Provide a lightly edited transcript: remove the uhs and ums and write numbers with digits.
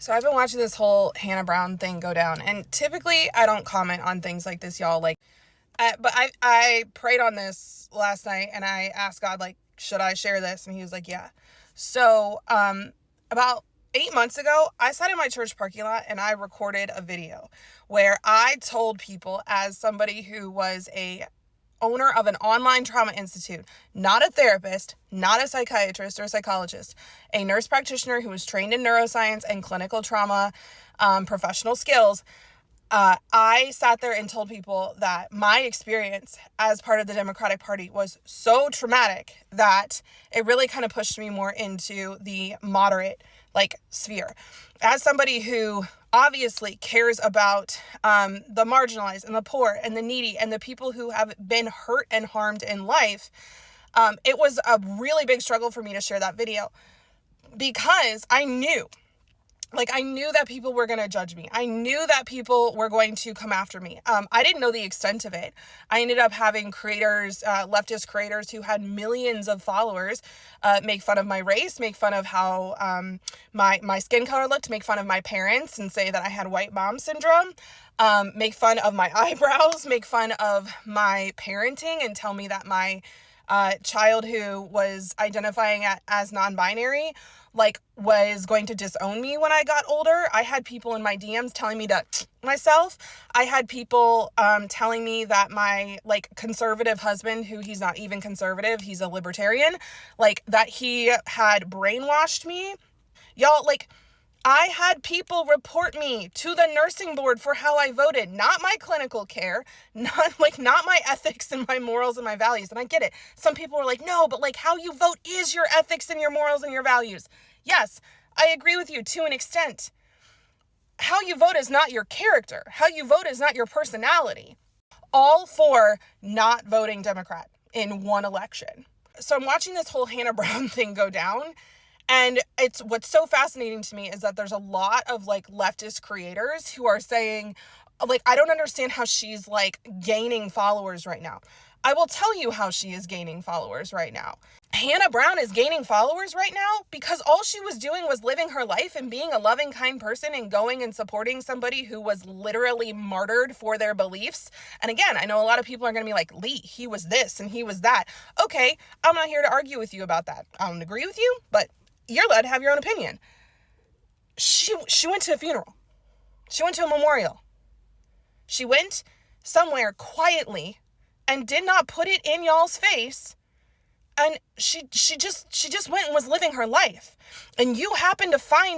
So I've been watching this whole Hannah Brown thing go down, and typically I don't comment on things like this, y'all. But I prayed on this last night, and I asked God, should I share this? And He was like, yeah. So about 8 months ago, I sat in my church parking lot and I recorded a video where I told people, as somebody who was a owner of an online trauma institute, not a therapist, not a psychiatrist or a psychologist, a nurse practitioner who was trained in neuroscience and clinical trauma professional skills. I sat there and told people that my experience as part of the Democratic Party was so traumatic that it really kind of pushed me more into the moderate sphere. As somebody who obviously cares about the marginalized and the poor and the needy and the people who have been hurt and harmed in life, it was a really big struggle for me to share that video because I knew that people were going to judge me. I knew that people were going to come after me. I didn't know the extent of it. I ended up having creators, leftist creators who had millions of followers, make fun of my race, make fun of how my skin color looked, make fun of my parents and say that I had white mom syndrome, make fun of my eyebrows, make fun of my parenting and tell me that my child who was identifying as non-binary was going to disown me when I got older. I had people in my DMs telling me to myself. I had people telling me that my conservative husband, who he's not even conservative, he's a libertarian, that he had brainwashed me. Y'all, I had people report me to the nursing board for how I voted, not my clinical care, not my ethics and my morals and my values. And I get it. Some people are like, no, but how you vote is your ethics and your morals and your values. Yes, I agree with you to an extent. How you vote is not your character. How you vote is not your personality. All for not voting Democrat in one election. So I'm watching this whole Hannah Brown thing go down. And what's so fascinating to me is that there's a lot of leftist creators who are saying, I don't understand how she's gaining followers right now. I will tell you how she is gaining followers right now. Hannah Brown is gaining followers right now because all she was doing was living her life and being a loving, kind person and going and supporting somebody who was literally martyred for their beliefs. And again, I know a lot of people are going to be like, Lee, he was this and he was that. Okay, I'm not here to argue with you about that. I don't agree with you, but you're allowed to have your own opinion. She went to a funeral. She went to a memorial. She went somewhere quietly and did not put it in y'all's face. And she just went and was living her life. And you happen to find